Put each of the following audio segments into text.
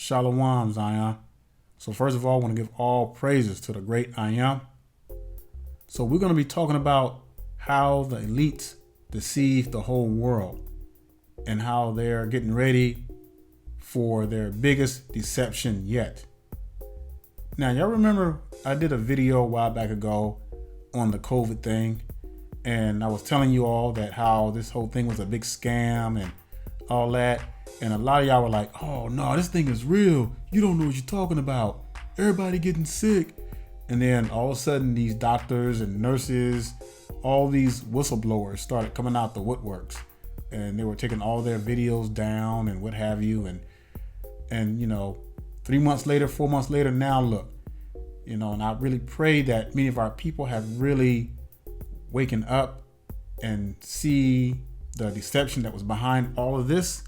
Shalom, Zion. So first of all, I want to give all praises to the great I am. So we're going to be talking about how the elites deceive the whole world and how they're getting ready for their biggest deception yet. Now, y'all remember I did a video a while back ago on the COVID thing, and I was telling you all that how this whole thing was a big scam and all that. And a lot of y'all were like, oh no, this thing is real. You don't know what you're talking about. Everybody getting sick. And then all of a sudden these doctors and nurses, all these whistleblowers started coming out the woodworks, and they were taking all their videos down and what have you. And 3 months later, 4 months later, now look, and I really pray that many of our people have really waken up and see the deception that was behind all of this.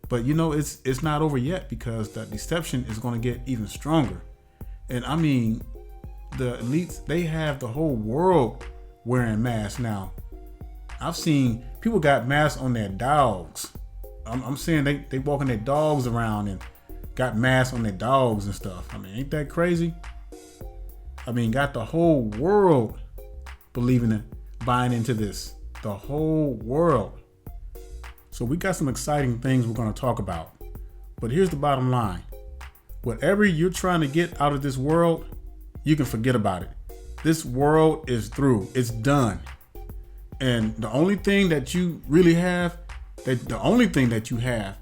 But it's not over yet, because the deception is going to get even stronger. And I mean, the elites, they have the whole world wearing masks now. I've seen people got masks on their dogs. I'm saying they walking their dogs around and got masks on their dogs and stuff. I mean, ain't that crazy? I mean, got the whole world believing it, buying into this. The whole world. So we got some exciting things we're going to talk about. But here's the bottom line. Whatever you're trying to get out of this world, you can forget about it. This world is through. It's done. And the only thing that you really have, the only thing that you have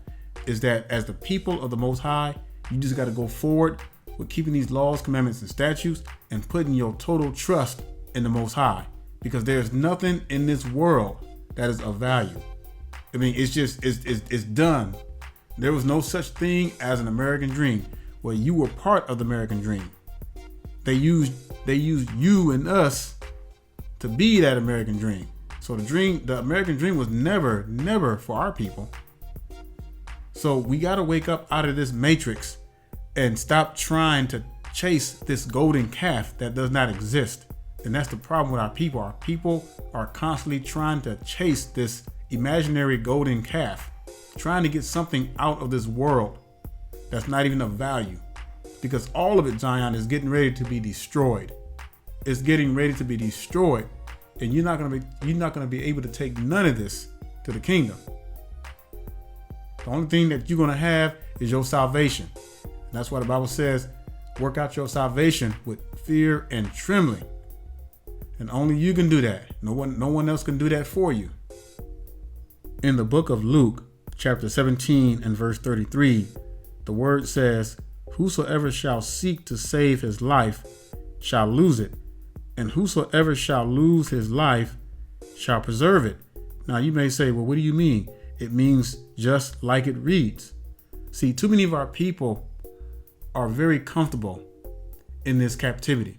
is that as the people of the Most High, you just got to go forward with keeping these laws, commandments, and statutes and putting your total trust in the Most High. Because there's nothing in this world that is of value. I mean, it's done. There was no such thing as an American dream where you were part of the American dream. They used you and us to be that American dream. So the American dream was never for our people. So we got to wake up out of this matrix and stop trying to chase this golden calf that does not exist. And that's the problem with our people. Our people are constantly trying to chase this imaginary golden calf, trying to get something out of this world that's not even of value, because all of it, Zion, is getting ready to be destroyed. It's getting ready to be destroyed, and you're not going to be able to take none of this to the kingdom. The only thing that you're going to have is your salvation. And that's why the Bible says, work out your salvation with fear and trembling. And only you can do that. No one else can do that for you. In the book of Luke, chapter 17 and verse 33, the word says, whosoever shall seek to save his life shall lose it, and whosoever shall lose his life shall preserve it. Now you may say, well, what do you mean? It means just like it reads. See, too many of our people are very comfortable in this captivity.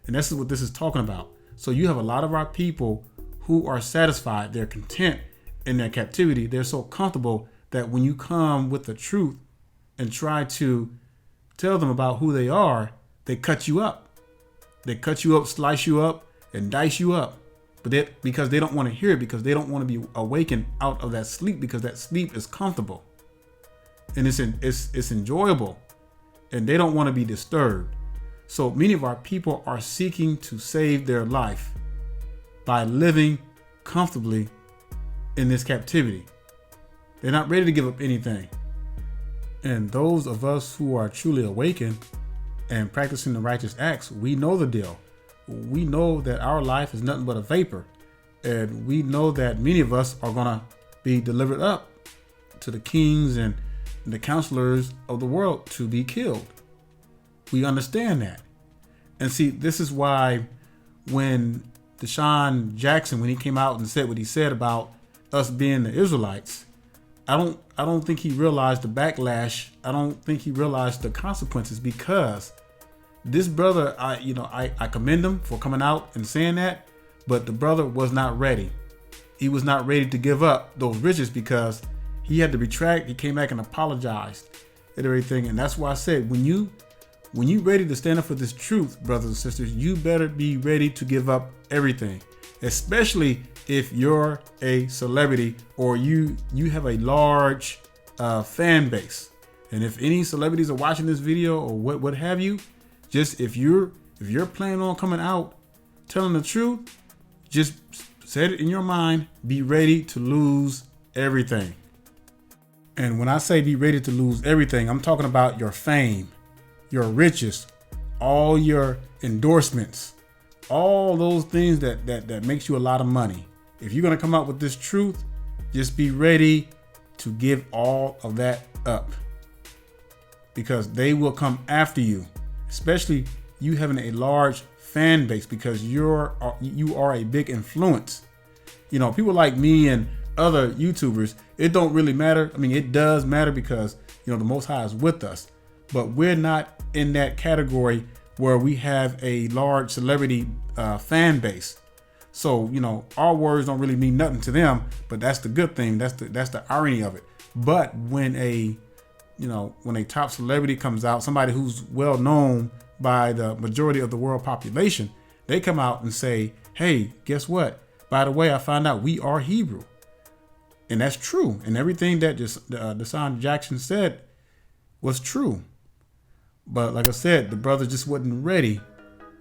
And this is what this is talking about. So you have a lot of our people who are satisfied. They're content in their captivity. They're so comfortable that when you come with the truth and try to tell them about who they are, they cut you up. They cut you up, slice you up, and dice you up. But because they don't want to hear it, because they don't want to be awakened out of that sleep, because that sleep is comfortable and it's enjoyable, and they don't want to be disturbed. So many of our people are seeking to save their life by living comfortably in this captivity. They're not ready to give up anything. And those of us who are truly awakened and practicing the righteous acts, we know the deal. We know that our life is nothing but a vapor. And we know that many of us are going to be delivered up to the kings and the counselors of the world to be killed. We understand that. And see, this is why when Deshaun Jackson, when he came out and said what he said about us being the Israelites, I don't think he realized the backlash. I don't think he realized the consequences, because this brother, I commend him for coming out and saying that, but the brother was not ready. He was not ready to give up those riches, because he had to retract. He came back and apologized and everything. And that's why I said, when you ready to stand up for this truth, brothers and sisters, you better be ready to give up everything, especially if you're a celebrity or you have a large fan base. And if any celebrities are watching this video or what have you, just if you're planning on coming out telling the truth, just set it in your mind, be ready to lose everything. And when I say be ready to lose everything, I'm talking about your fame, your riches, all your endorsements, all those things that makes you a lot of money. If you're going to come out with this truth, just be ready to give all of that up, because they will come after you, especially you having a large fan base, because you are a big influence. You know, people like me and other YouTubers, it don't really matter. I mean, it does matter because, you know, the Most High is with us, but we're not in that category where we have a large celebrity fan base. So, you know, our words don't really mean nothing to them, but that's the good thing. That's the irony of it. But when a top celebrity comes out, somebody who's well known by the majority of the world population, they come out and say, hey, guess what? By the way, I found out we are Hebrew. And that's true. And everything that Deshaun Jackson said was true. But like I said, the brother just wasn't ready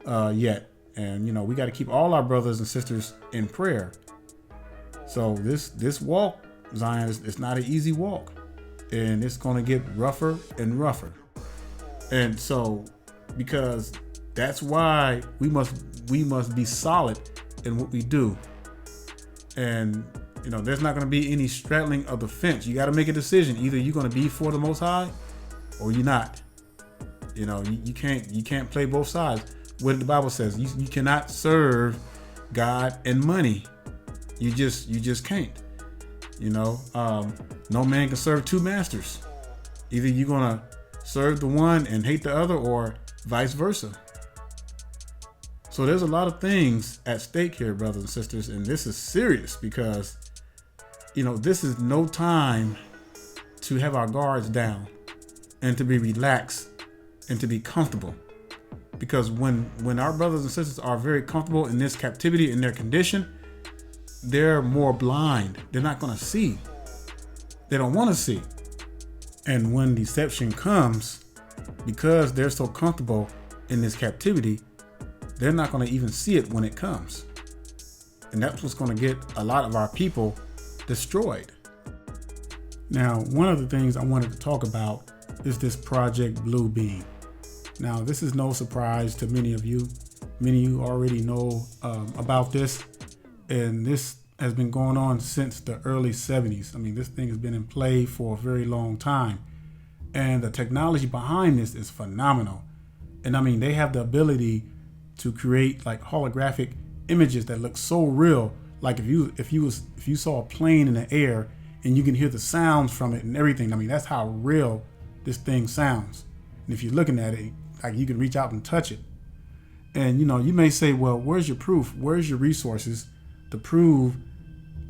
yet. And, you know, we got to keep all our brothers and sisters in prayer. So this walk, Zion, it's not an easy walk. And it's going to get rougher and rougher. And so, because that's why we must be solid in what we do. And, you know, there's not going to be any straddling of the fence. You got to make a decision. Either you're going to be for the Most High or you're not. You know, you can't play both sides. What the Bible says, you cannot serve God and money. You just can't. You know, no man can serve two masters. Either you're going to serve the one and hate the other, or vice versa. So there's a lot of things at stake here, brothers and sisters, and this is serious because, you know, this is no time to have our guards down and to be relaxed and to be comfortable. Because when our brothers and sisters are very comfortable in this captivity, in their condition, they're more blind. They're not going to see. They don't want to see. And when deception comes, because they're so comfortable in this captivity, they're not going to even see it when it comes. And that's what's going to get a lot of our people destroyed. Now, one of the things I wanted to talk about is this Project Blue Beam. Now, this is no surprise to many of you. Many of you already know about this. And this has been going on since the early 70s. I mean, this thing has been in play for a very long time. And the technology behind this is phenomenal. And I mean, they have the ability to create like holographic images that look so real. Like if you saw a plane in the air and you can hear the sounds from it and everything. I mean, that's how real this thing sounds. And if you're looking at it, like you can reach out and touch it. And, you know, you may say, well, where's your proof? Where's your resources to prove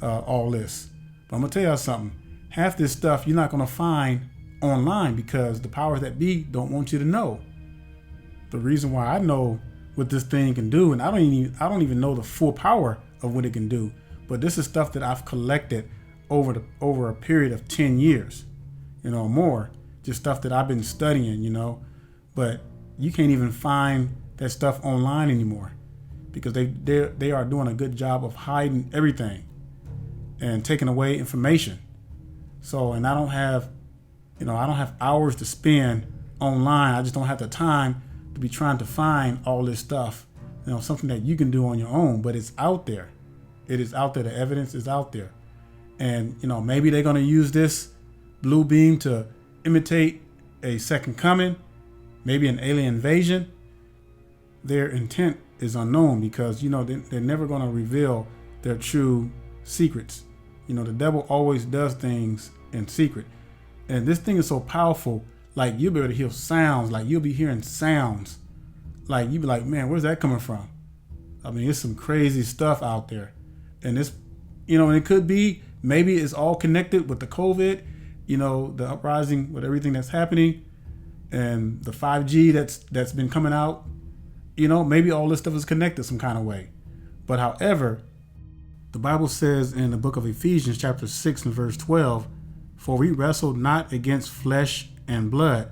all this? But I'm going to tell you something. Half this stuff you're not going to find online because the powers that be don't want you to know. The reason why I know what this thing can do, and I don't even know the full power of what it can do, but this is stuff that I've collected over a period of 10 years, you know, more. Just stuff that I've been studying, you know. But you can't even find that stuff online anymore because they are doing a good job of hiding everything and taking away information. So, and I don't have hours to spend online. I just don't have the time to be trying to find all this stuff, you know, something that you can do on your own, but it's out there. It is out there. The evidence is out there. And, you know, maybe they're going to use this blue beam to imitate a second coming, maybe an alien invasion. Their intent is unknown because, you know, they're never going to reveal their true secrets. You know, the devil always does things in secret. And this thing is so powerful, like you'll be able to hear sounds, like you'll be hearing sounds. Like you'll be like, man, where's that coming from? I mean, it's some crazy stuff out there. And it's, you know, and it could be, maybe it's all connected with the COVID, you know, the uprising with everything that's happening and the 5G that's been coming out. You know, maybe all this stuff is connected some kind of way. But however, the Bible says in the book of Ephesians chapter 6 and verse 12, for we wrestle not against flesh and blood,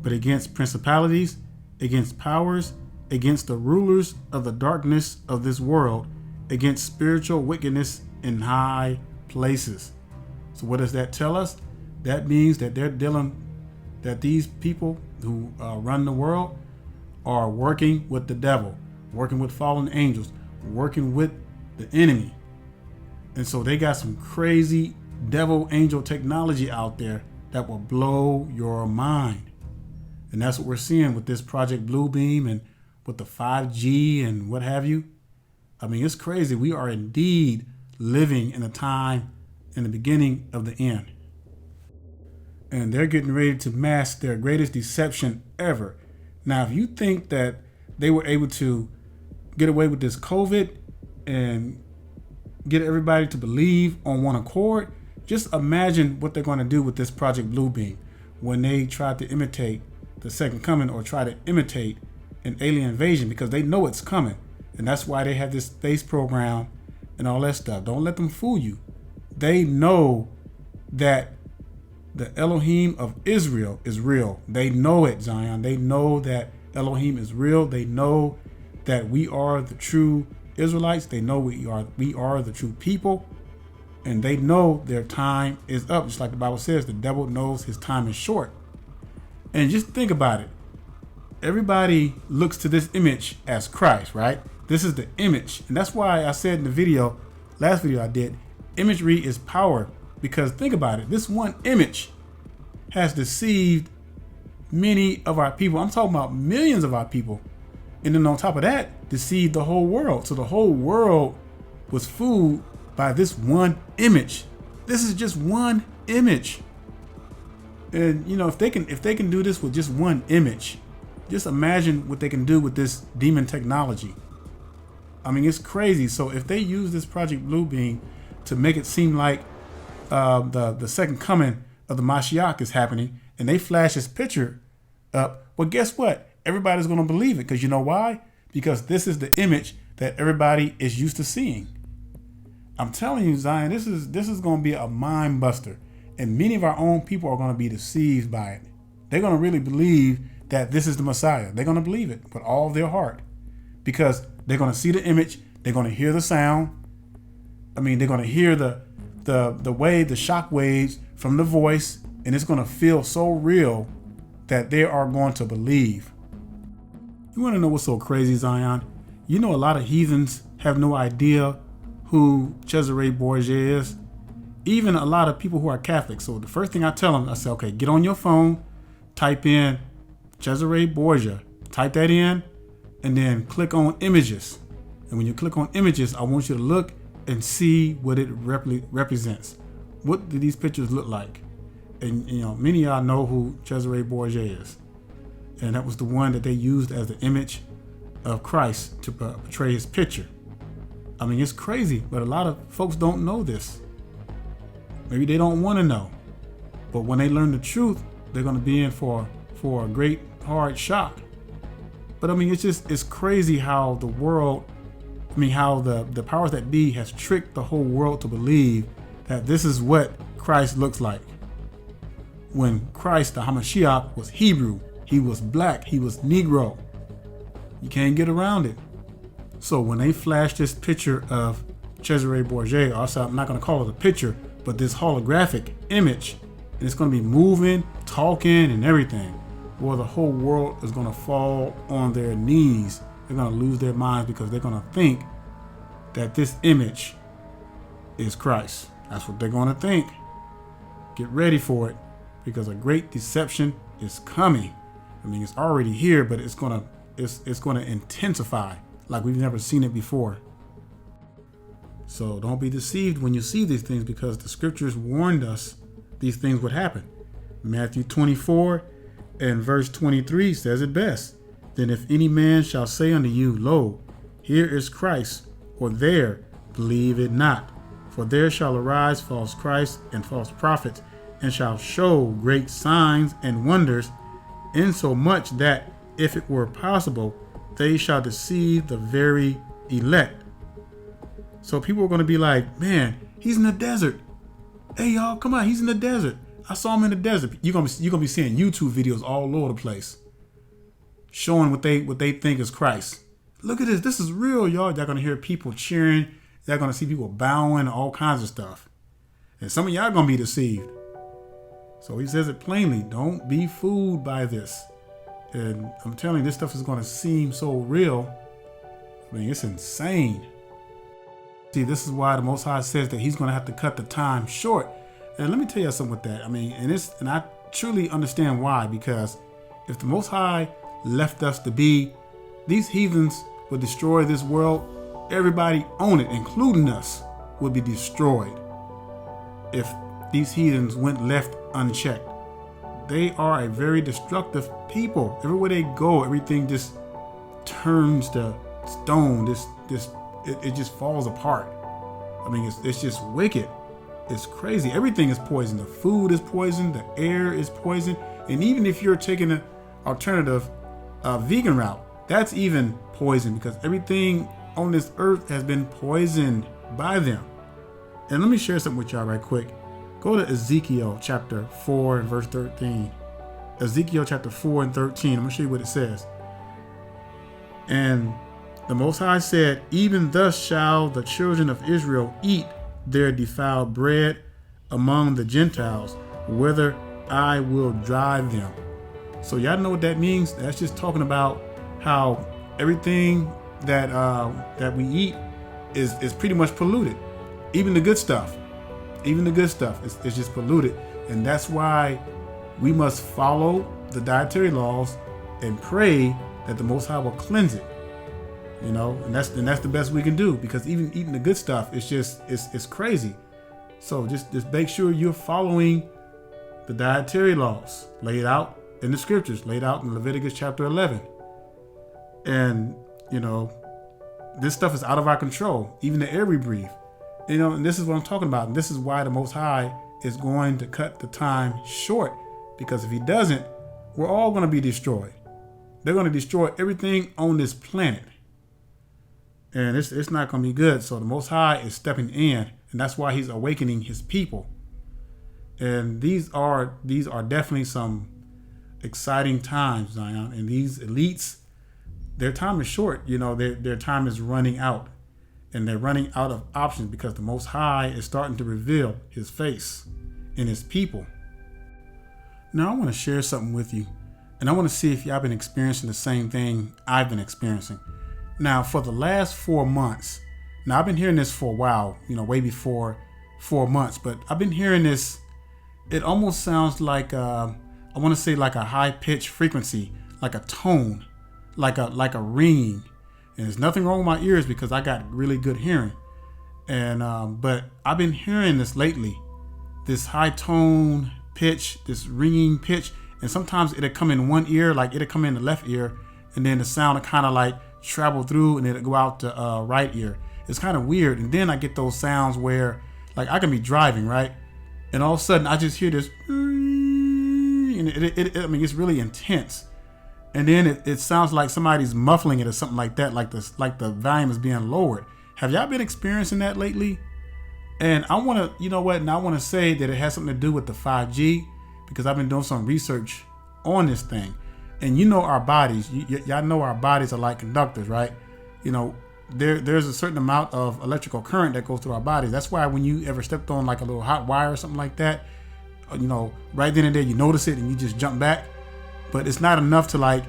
but against principalities, against powers, against the rulers of the darkness of this world, against spiritual wickedness in high places. So what does that tell us? That means that that these people who run the world are working with the devil, working with fallen angels, working with the enemy. And so they got some crazy devil angel technology out there that will blow your mind. And that's what we're seeing with this Project Bluebeam and with the 5G and what have you. I mean, it's crazy. We are indeed living in a time in the beginning of the end. And they're getting ready to mask their greatest deception ever. Now, if you think that they were able to get away with this COVID and get everybody to believe on one accord, just imagine what they're going to do with this Project Bluebeam when they try to imitate the second coming or try to imitate an alien invasion, because they know it's coming. And that's why they have this space program and all that stuff. Don't let them fool you. They know that the Elohim of Israel is real. They know it, Zion. They know that Elohim is real. They know that we are the true Israelites. They know we are the true people. And they know their time is up. Just like the Bible says, the devil knows his time is short. And just think about it. Everybody looks to this image as Christ, right? This is the image. And that's why I said in the video, last video I did, imagery is power. Because think about it. This one image has deceived many of our people. I'm talking about millions of our people. And then on top of that, deceived the whole world. So the whole world was fooled by this one image. This is just one image. And you know, if they can do this with just one image, just imagine what they can do with this demon technology. I mean, it's crazy. So if they use this Project Bluebeam to make it seem like the second coming of the Mashiach is happening, and they flash this picture up, well, guess what? Everybody's going to believe it. Because you know why? Because this is the image that everybody is used to seeing. I'm telling you, Zion, this is going to be a mind buster. And many of our own people are going to be deceived by it. They're going to really believe that this is the Messiah. They're going to believe it with all their heart, because they're going to see the image. They're going to hear the sound. I mean, they're going to hear the shock waves from the voice, and it's going to feel so real that they are going to believe. You want to know what's so crazy, Zion? You know, a lot of heathens have no idea who Cesare Borgia is. Even a lot of people who are Catholic. So the first thing I tell them, I say, okay, get on your phone, type in Cesare Borgia, type that in, and then click on images. And when you click on images, I want you to look and see what it represents. What do these pictures look like? And you know, many of y'all know who Cesare Borgia is. And that was the one that they used as the image of Christ to portray his picture. I mean, it's crazy, but a lot of folks don't know this. Maybe they don't want to know. But when they learn the truth, they're going to be in for a great hard shock. But I mean, it's crazy how the world, how the powers that be has tricked the whole world to believe that this is what Christ looks like. When Christ, the Hamashiach, was Hebrew, he was black, he was Negro. You can't get around it. So when they flash this picture of Cesare Borgia, also I'm not going to call it a picture, but this holographic image, and it's going to be moving, talking, and everything, well, the whole world is going to fall on their knees. They're going to lose their minds because they're going to think that this image is Christ. That's what they're going to think. Get ready for it, because a great deception is coming. I mean, it's already here, but it's going to intensify like we've never seen it before. So don't be deceived when you see these things, because the scriptures warned us these things would happen. Matthew 24 and verse 23 says it best. Then if any man shall say unto you, Lo, here is Christ, or there, believe it not. For there shall arise false Christs and false prophets, and shall show great signs and wonders, insomuch that, if it were possible, they shall deceive the very elect. So people are going to be like, man, he's in the desert. Hey, y'all, come on, he's in the desert. I saw them in the desert. You're gonna be seeing YouTube videos all over the place showing what they think is Christ. Look at this. This is real, y'all. You're gonna hear people cheering. You're gonna see people bowing, all kinds of stuff. And some of y'all gonna be deceived. So he says it plainly. Don't be fooled by this. And I'm telling you, this stuff is gonna seem so real. I mean, it's insane. See, this is why the Most High says that he's gonna have to cut the time short. And let me tell you something with that. I mean, and I truly understand why, because if the Most High left us to be, these heathens would destroy this world. Everybody on it, including us, would be destroyed if these heathens went left unchecked. They are a very destructive people. Everywhere they go, everything just turns to stone. It just falls apart. I mean, it's just wicked. It's crazy. Everything is poison. The food is poison. The air is poison. And even if you're taking an alternative vegan route, that's even poison, because everything on this earth has been poisoned by them. And let me share something with y'all right quick. Go to Ezekiel chapter 4 and verse 13. Ezekiel chapter 4 and 13. I'm going to show you what it says. And the Most High said, even thus shall the children of Israel eat their defiled bread among the Gentiles, whither I will drive them. So y'all know what that means? That's just talking about how everything that we eat is pretty much polluted. Even the good stuff. Even the good stuff is just polluted. And that's why we must follow the dietary laws and pray that the Most High will cleanse it. You know, and that's the best we can do, because even eating the good stuff is just it's crazy. So just make sure you're following the dietary laws laid out in the scriptures, laid out in Leviticus chapter 11. And you know, this stuff is out of our control, even the air we breathe. You know, and this is what I'm talking about. And this is why the Most High is going to cut the time short, because if he doesn't, we're all going to be destroyed. They're going to destroy everything on this planet. And it's not going to be good. So the Most High is stepping in, and that's why he's awakening his people. And these are definitely some exciting times, Zion. And these elites, their time is short. You know, their time is running out. And they're running out of options, because the Most High is starting to reveal his face in his people. Now I want to share something with you, and I want to see if y'all been experiencing the same thing I've been experiencing. Now, for the last 4 months, now I've been hearing this for a while, you know, way before 4 months, but I've been hearing this. It almost sounds like I want to say like a high pitched frequency, like a tone, like a ringing. And there's nothing wrong with my ears, because I got really good hearing. And but I've been hearing this lately, this high tone pitch, this ringing pitch, and sometimes it'll come in one ear, like it'll come in the left ear, and then the sound will kind of like travel through, and it'll go out the right ear. It's kind of weird. And then I get those sounds where, like, I can be driving, right, and all of a sudden I just hear this, and I mean, it's really intense. And then it sounds like somebody's muffling it or something like that, like the volume is being lowered. Have y'all been experiencing that lately? And I want to, you know what, and I want to say that it has something to do with the 5G, because I've been doing some research on this thing. And you know, our bodies, y'all know our bodies are like conductors, right? You know, there's a certain amount of electrical current that goes through our bodies. That's why when you ever stepped on like a little hot wire or something like that, you know, right then and there you notice it and you just jump back. But it's not enough to, like,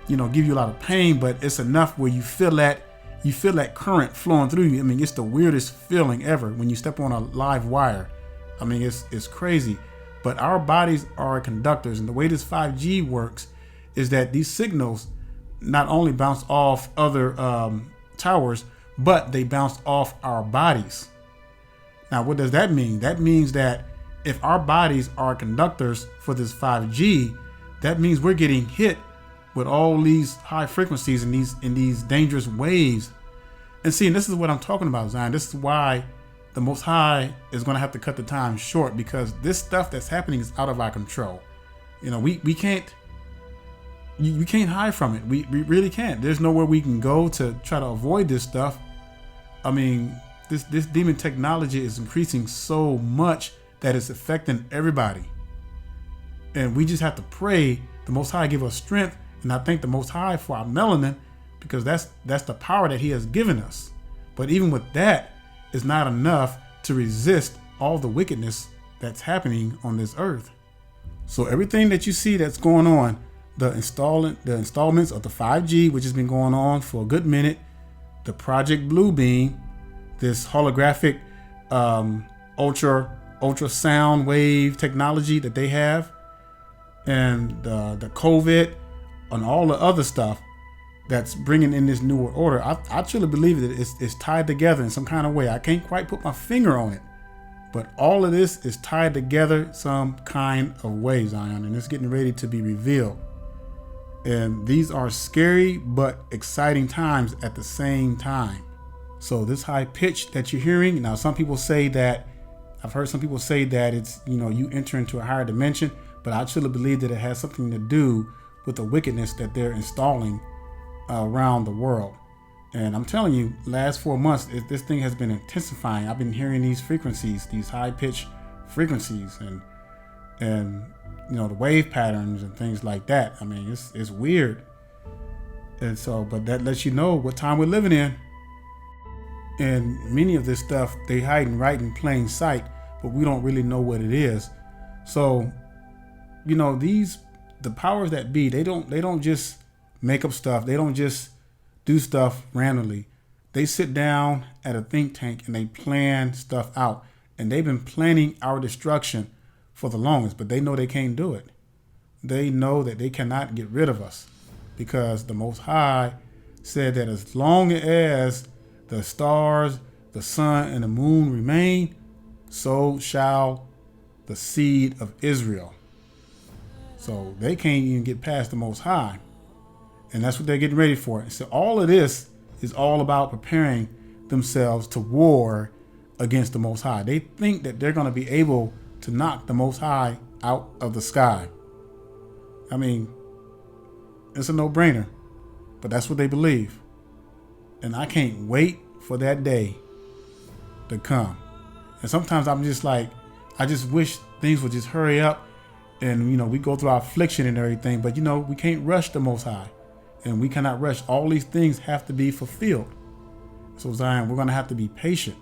you know, give you a lot of pain, but it's enough where you feel that current flowing through you. I mean, it's the weirdest feeling ever when you step on a live wire. I mean, it's crazy. But our bodies are conductors, and the way this 5G works is that these signals not only bounce off other towers, but they bounce off our bodies. Now, what does that mean? That means that if our bodies are conductors for this 5G, that means we're getting hit with all these high frequencies and these dangerous waves. And see, and this is what I'm talking about, Zion. This is why the Most High is going to have to cut the time short, because this stuff that's happening is out of our control. You know, we can't hide from it. We really can't. There's nowhere we can go to try to avoid this stuff. I mean, this demon technology is increasing so much that it's affecting everybody. And we just have to pray the Most High give us strength. And I thank the Most High for our melanin, because that's the power that he has given us. But even with that, it's not enough to resist all the wickedness that's happening on this earth. So everything that you see that's going on, the installments of the 5G, which has been going on for a good minute, the Project Bluebeam, this holographic ultrasound wave technology that they have, and the COVID and all the other stuff that's bringing in this new order. I truly believe that it's tied together in some kind of way. I can't quite put my finger on it, but all of this is tied together some kind of way, Zion, and it's getting ready to be revealed. And these are scary but exciting times at the same time. So this high pitch that you're hearing, now some people say that, I've heard some people say that it's, you enter into a higher dimension, but I truly believe that it has something to do with the wickedness that they're installing around the world. And I'm telling you, last 4 months, this thing has been intensifying. I've been hearing these frequencies, these high pitch frequencies, and the wave patterns and things like that. I mean, it's weird. And so, but that lets you know what time we're living in. And many of this stuff, they hiding right in plain sight, but we don't really know what it is. So, the powers that be, they don't just make up stuff. They don't just do stuff randomly. They sit down at a think tank and they plan stuff out. And they've been planning our destruction for the longest, but they know they can't do it. They know that they cannot get rid of us, because the Most High said that as long as the stars, the sun, and the moon remain, so shall the seed of Israel. So they can't even get past the Most High. And that's what they're getting ready for. And so all of this is all about preparing themselves to war against the Most High. They think that they're going to be able to knock the Most High out of the sky. I mean, it's a no-brainer, but that's what they believe. And I can't wait for that day to come. And sometimes I'm just like, I just wish things would just hurry up and, we go through our affliction and everything, but, we can't rush the Most High, and we cannot rush. All these things have to be fulfilled. So Zion, we're going to have to be patient,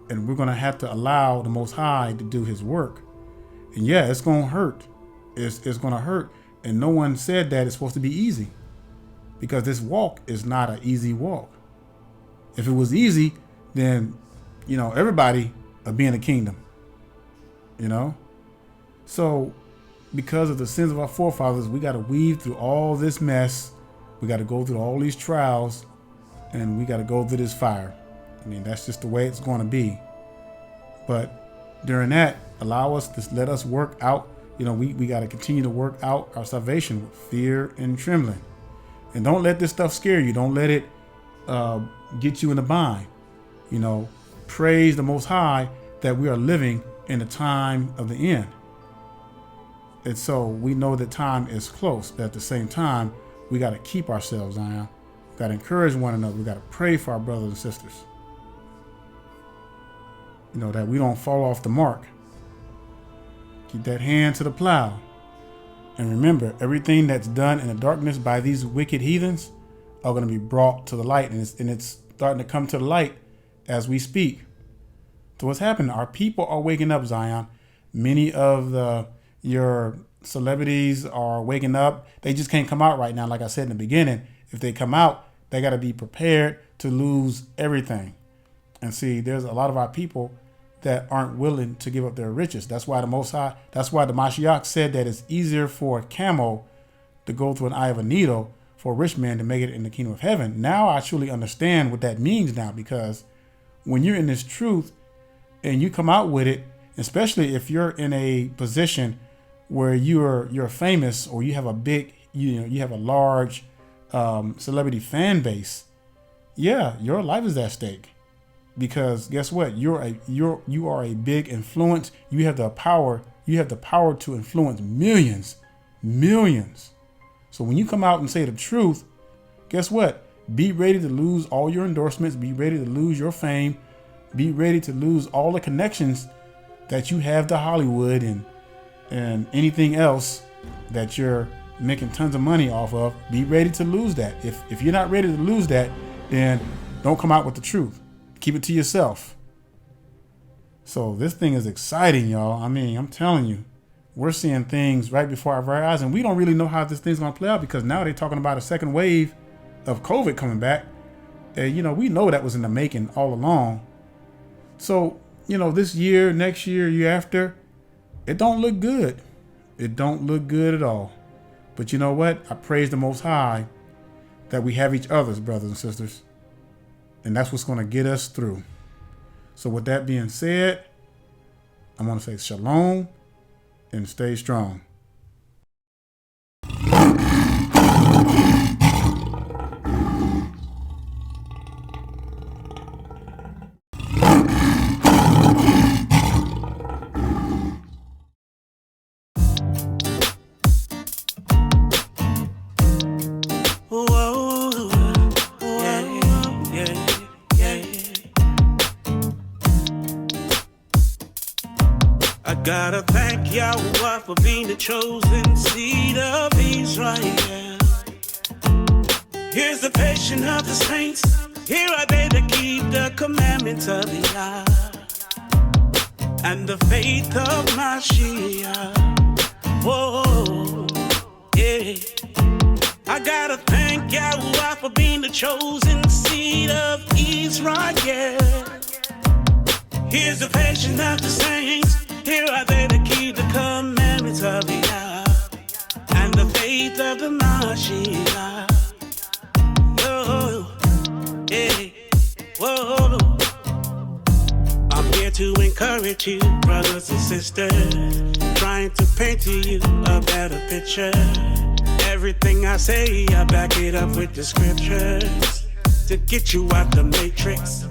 and we're going to have to allow the Most High to do his work. And yeah, it's going to hurt. It's going to hurt. And no one said that it's supposed to be easy, because this walk is not an easy walk. If it was easy, then, everybody would be in the kingdom, So because of the sins of our forefathers, we got to weave through all this mess. We got to go through all these trials, and we got to go through this fire. I mean, that's just the way it's going to be. But during that, let us work out. We got to continue to work out our salvation with fear and trembling. And don't let this stuff scare you. Don't let it get you in a bind. Praise the Most High that we are living in the time of the end. And so we know that time is close, but at the same time, we got to keep ourselves on. We got to encourage one another. We got to pray for our brothers and sisters. That we don't fall off the mark. Keep that hand to the plow. And remember, everything that's done in the darkness by these wicked heathens are going to be brought to the light. And it's starting to come to the light as we speak. So what's happening? Our people are waking up, Zion. Many of your celebrities are waking up. They just can't come out right now. Like I said in the beginning, if they come out, they got to be prepared to lose everything. And see, there's a lot of our people that aren't willing to give up their riches. That's why the Mashiach said that it's easier for a camel to go through an eye of a needle for a rich man to make it in the kingdom of heaven. Now I truly understand what that means now, because when you're in this truth and you come out with it, especially if you're in a position where you're famous, or you have a big, you have a large celebrity fan base, yeah, your life is at stake. Because guess what? You are a big influence. You have the power to influence millions. So when you come out and say the truth, guess what? Be ready to lose all your endorsements. Be ready to lose your fame. Be ready to lose all the connections that you have to Hollywood and and anything else that you're making tons of money off of, be ready to lose that. If you're not ready to lose that, then don't come out with the truth. Keep it to yourself. So this thing is exciting, y'all. I mean, I'm telling you, we're seeing things right before our very eyes, and we don't really know how this thing's going to play out, because now they're talking about a second wave of COVID coming back. And, we know that was in the making all along. So, this year, next year, year after, it don't look good. It don't look good at all. But you know what? I praise the Most High that we have each other's brothers and sisters. And that's what's going to get us through. So with that being said, I'm going to say shalom and stay strong. I gotta thank Yahweh for being the chosen seed of Israel. Here's the patience of the saints. Here are they that keep the commandments of the Yah and the faith of Mashiach. Whoa, yeah. I gotta thank Yahweh for being the chosen seed of Israel. Here's the patience of the saints. Here are they that keep the commandments of the Yah and the faith of the Mashiach. Oh, yeah, whoa. I'm here to encourage you, brothers and sisters, trying to paint to you a better picture. Everything I say, I back it up with the scriptures to get you out the matrix.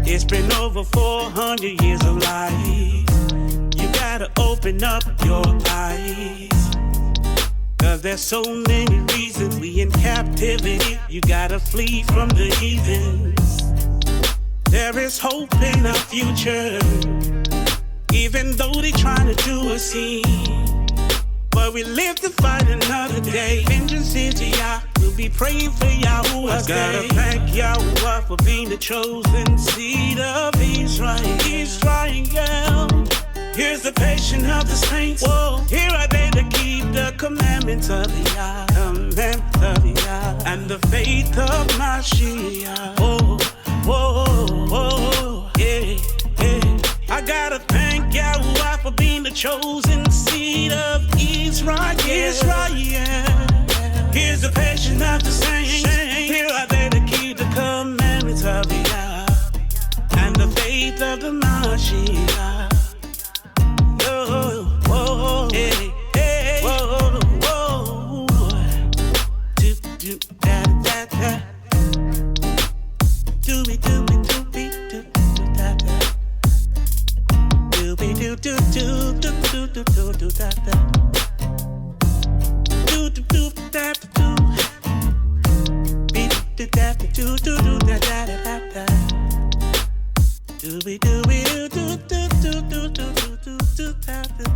It's been over 400 years of lies. You gotta open up your eyes, 'cause there's so many reasons we in captivity. You gotta flee from the heathens. There is hope in our future, even though they trying to do us in. But we live to fight another day. Vengeance is Yah. We'll be praying for Yahweh. I gotta thank Yahweh for being the chosen seed of Israel. Here's the patience of the saints. Whoa. Here are they that keep the commandments of the Yah, and the faith of Mashiach. Oh, whoa, whoa, yeah, yeah. I gotta thank Yahweh for being the chosen seed of Israel. Here's the patience of the saints. Here are they that keep the commandments of the Yah and the faith of the Mashiach. Oh, whoa, hey, hey, whoa, whoa. Do da da da. Do we da da. Do we do da da. Do da da. Be da da da. Do we do da da.